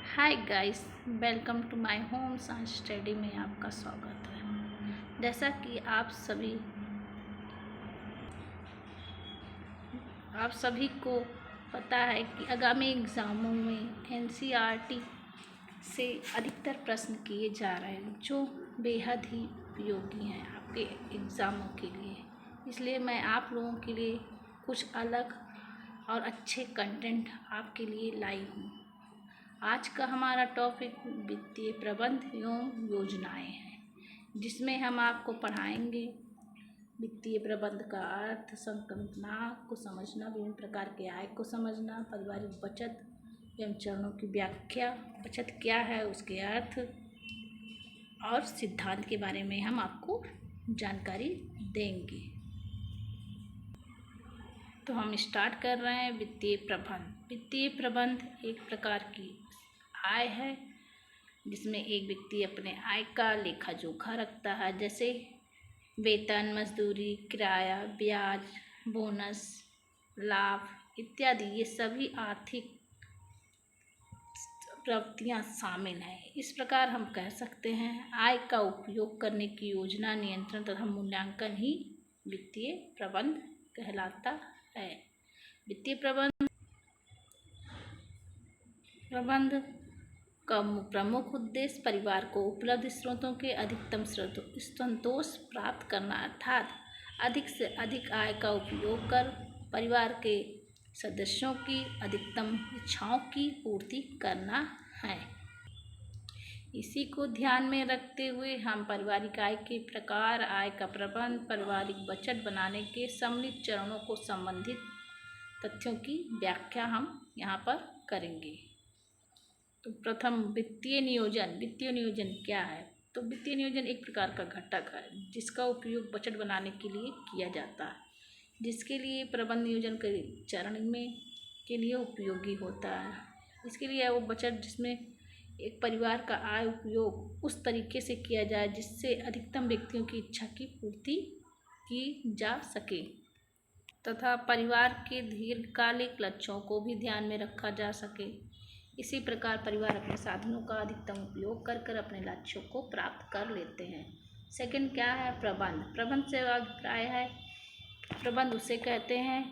Hi guys, welcome to my home science study में आपका स्वागत है। जैसा कि आप सभी को पता है कि आगामी एग्ज़ामों में एनसीईआरटी से अधिकतर प्रश्न किए जा रहे हैं जो बेहद ही उपयोगी हैं आपके एग्ज़ामों के लिए। इसलिए मैं आप लोगों के लिए कुछ अलग और अच्छे कंटेंट आपके लिए लाई हूँ। आज का हमारा टॉपिक वित्तीय प्रबंध एवं योजनाएं है, जिसमें हम आपको पढ़ाएंगे वित्तीय प्रबंध का अर्थ, संकल्पना को समझना, विभिन्न प्रकार के आय को समझना, पारिवारिक बचत एवं चरणों की व्याख्या, बचत क्या है, उसके अर्थ और सिद्धांत के बारे में हम आपको जानकारी देंगे। तो हम स्टार्ट कर रहे हैं। वित्तीय प्रबंध। वित्तीय प्रबंध एक प्रकार की आय है जिसमें एक व्यक्ति अपने आय का लेखा जोखा रखता है, जैसे वेतन, मजदूरी, किराया, ब्याज, बोनस, लाभ इत्यादि। ये सभी आर्थिक प्रवृत्तियाँ शामिल हैं। इस प्रकार हम कह सकते हैं आय का उपयोग करने की योजना, नियंत्रण तथा मूल्यांकन ही वित्तीय प्रबंध कहलाता है। वित्तीय प्रबंध का प्रमुख उद्देश्य परिवार को उपलब्ध स्रोतों के अधिकतम संतोष प्राप्त करना, अर्थात अधिक से अधिक आय का उपयोग कर परिवार के सदस्यों की अधिकतम इच्छाओं की पूर्ति करना है। इसी को ध्यान में रखते हुए हम पारिवारिक आय के प्रकार, आय का प्रबंध, पारिवारिक बजट बनाने के सम्मिलित चरणों को संबंधित तथ्यों की व्याख्या हम यहाँ पर करेंगे। तो प्रथम वित्तीय नियोजन। वित्तीय नियोजन क्या है? तो वित्तीय नियोजन एक प्रकार का घटक है जिसका उपयोग बजट बनाने के लिए किया जाता है, जिसके लिए प्रबंध नियोजन के चरण में के लिए उपयोगी होता है। इसके लिए वो बजट जिसमें एक परिवार का आय उपयोग उस तरीके से किया जाए जिससे अधिकतम व्यक्तियों की इच्छा की पूर्ति की जा सके तथा परिवार के दीर्घकालिक लक्ष्यों को भी ध्यान में रखा जा सके। इसी प्रकार परिवार अपने साधनों का अधिकतम उपयोग कर अपने लक्ष्यों को प्राप्त कर लेते हैं। सेकंड क्या है? प्रबंध। प्रबंध से अभिप्राय है, प्रबंध उसे कहते हैं।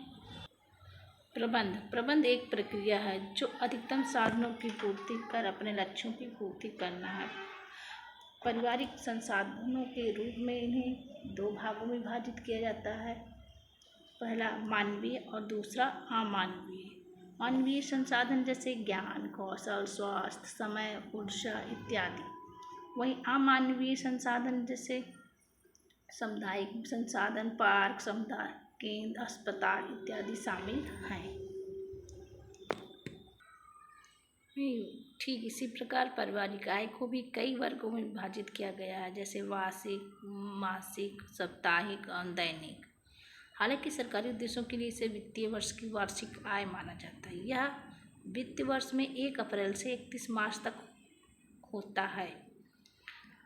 प्रबंध एक प्रक्रिया है जो अधिकतम साधनों की पूर्ति कर अपने लक्ष्यों की पूर्ति करना है। पारिवारिक संसाधनों के रूप में इन्हें दो भागों में विभाजित किया जाता है, पहला मानवीय और दूसरा अमानवीय। मानवीय संसाधन जैसे ज्ञान, कौशल, स्वास्थ्य, समय, ऊर्जा इत्यादि। वहीं अमानवीय संसाधन जैसे सामुदायिक संसाधन, पार्क, समुदाय केंद्र, अस्पताल इत्यादि शामिल हैं। ठीक इसी प्रकार पारिवारिक आय को भी कई वर्गों में विभाजित किया गया है, जैसे वार्षिक, मासिक, साप्ताहिक और दैनिक। हालांकि सरकारी उद्देश्यों के लिए इसे वित्तीय वर्ष की वार्षिक आय माना जाता है। यह वित्तीय वर्ष में 1 अप्रैल से 31 मार्च तक होता है।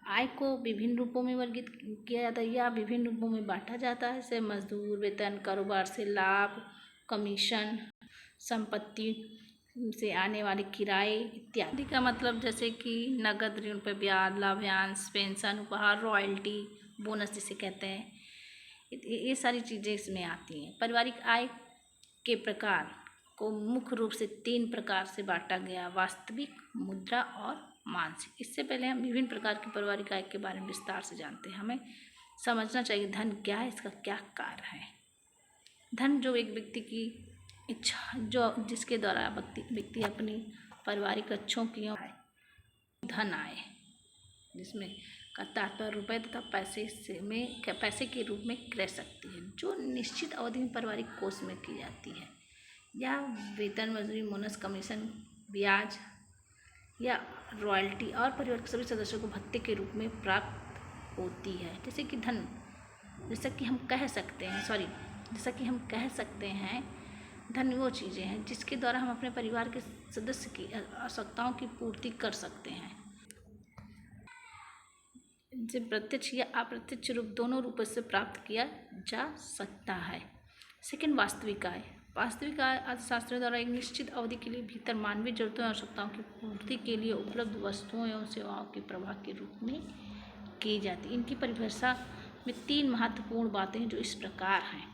आय को विभिन्न रूपों में वर्गीकृत किया जाता है या विभिन्न रूपों में बांटा जाता है, जैसे मजदूर वेतन, कारोबार से लाभ, कमीशन, संपत्ति से आने वाले किराए इत्यादि। का मतलब जैसे कि नगद, ऋण पर ब्याज, लाभांश, पेंशन, उपहार, रॉयल्टी, बोनस जिसे कहते हैं, ये सारी चीज़ें इसमें आती हैं। पारिवारिक आय के प्रकार को मुख्य रूप से 3 प्रकार से बांटा गया: वास्तविक, मुद्रा और मानसिक। इससे पहले हम विभिन्न प्रकार की पारिवारिक आय के बारे में विस्तार से जानते हैं। हमें समझना चाहिए धन क्या है, इसका क्या कार्य है। धन जो एक व्यक्ति की इच्छा, जो जिसके द्वारा व्यक्ति अपनी पारिवारिक लक्ष्यों की धन आए, जिसमें का तात्पर्य रुपये तथा पैसे के रूप में क्रय शक्ति है, जो निश्चित अवधि में पारिवारिक कोष में की जाती है, या वेतन, मजदूरी, बोनस, कमीशन, ब्याज या रॉयल्टी और परिवार के सभी सदस्यों को भत्ते के रूप में प्राप्त होती है। जैसा कि हम कह सकते हैं धन वो चीज़ें हैं जिसके द्वारा हम अपने परिवार के सदस्य की आवश्यकताओं की पूर्ति कर सकते हैं, जिसे प्रत्यक्ष या अप्रत्यक्ष रूप दोनों रूपों से प्राप्त किया जा सकता है। सेकंड, वास्तविक आय। वास्तविक अर्थशास्त्रियों द्वारा एक निश्चित अवधि के लिए भीतर मानवीय जरूरतों और आवश्यकताओं की पूर्ति के लिए उपलब्ध वस्तुओं एवं सेवाओं के प्रवाह के रूप में की जाती है। इनकी परिभाषा में 3 महत्वपूर्ण बातें हैं जो इस प्रकार हैं।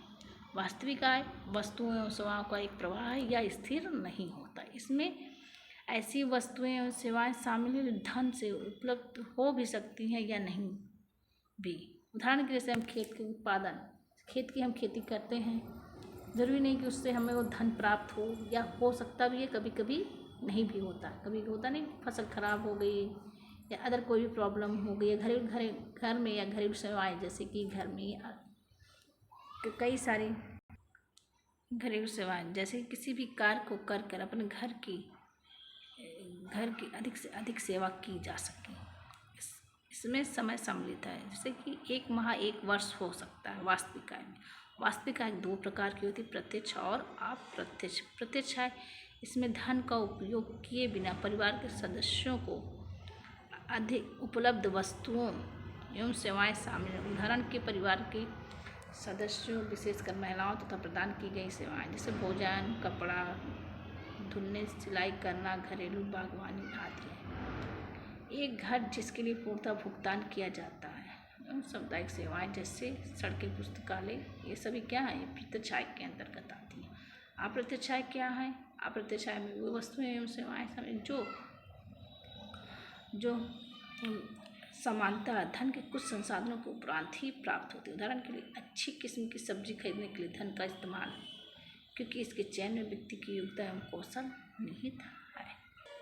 वास्तविक आय वस्तुओं एवं सेवाओं का एक प्रवाह है या स्थिर नहीं होता। इसमें ऐसी वस्तुएं एवं सेवाएं शामिल हैं जो धन से उपलब्ध हो भी सकती हैं या नहीं भी। उदाहरण के जैसे हम खेत की हम खेती करते हैं, ज़रूरी नहीं कि उससे हमें वो धन प्राप्त हो, या हो सकता भी है, कभी कभी नहीं भी होता। कभी होता नहीं, फसल खराब हो गई या अदर कोई भी प्रॉब्लम हो गई, घर में या घरेलू सेवाएं, जैसे कि घर में कई सारी घरेलू सेवाएं, जैसे किसी भी कार्य को कर अपने घर की अधिक से अधिक सेवा की जा सके। इसमें समय सम्मिलित है, जैसे कि 1 माह 1 वर्ष हो सकता है। वास्तविक आय में वास्तविक आय 2 प्रकार की होती है, प्रत्यक्ष और अप्रत्यक्ष। प्रत्यक्ष आय इसमें धन का उपयोग किए बिना परिवार के सदस्यों को अधिक उपलब्ध वस्तुओं एवं सेवाएं शामिल हैं। उदाहरण के परिवार के सदस्यों, विशेषकर महिलाओं तथा प्रदान की गई सेवाएं, जैसे भोजन, कपड़ा धुलने, सिलाई करना, घरेलू बागवानी आदि है। एक घर जिसके लिए पूर्णतः भुगतान किया जाता है। एवं सामुदायिक सेवाएं जैसे सड़कें, पुस्तकालय, ये सभी क्या है, प्रत्यक्ष आय के अंतर्गत आती हैं। अप्रत्यक्ष आय क्या है? अप्रत्यक्ष आय में वो वस्तुएं एवं सेवाएं शामिल जो समानता धन के कुछ संसाधनों के उपरांत ही प्राप्त होती है। उदाहरण के लिए अच्छी किस्म की सब्जी खरीदने के लिए धन का इस्तेमाल, क्योंकि इसके चयन में व्यक्ति की योग्यता एवं कौशल निहित है।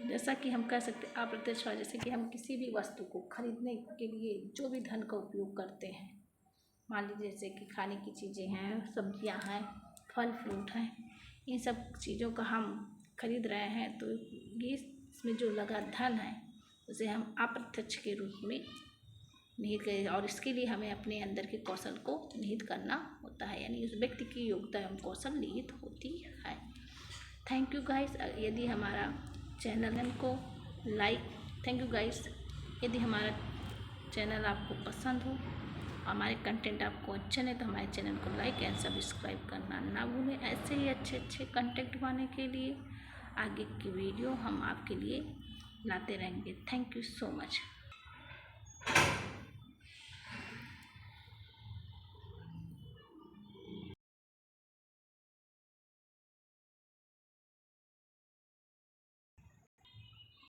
जैसा कि हम कह सकते हैं अप्रत्यक्ष आय, जैसे कि हम किसी भी वस्तु को खरीदने के लिए जो भी धन का उपयोग करते हैं, मान लीजिए जैसे कि खाने की चीज़ें हैं, सब्जियां हैं, फल फ्रूट हैं, इन सब चीज़ों का हम खरीद रहे हैं, तो ये इसमें जो लगा धन है उसे हम अप्रत्यक्ष के रूप में निहित करें, और इसके लिए हमें अपने अंदर के कौशल को निहित करना होता है, यानी उस व्यक्ति की योग्यता एवं कौशल निहित होती है। Thank you guys. यदि हमारा चैनल को थैंक यू गाइस। यदि हमारा चैनल आपको पसंद हो, हमारे कंटेंट आपको अच्छे लगे, तो हमारे चैनल को लाइक एंड सब्सक्राइब करना ना भूलें। ऐसे ही अच्छे कंटेंट पाने के लिए आगे की वीडियो हम आपके लिए लाते रहेंगे। Thank you so much.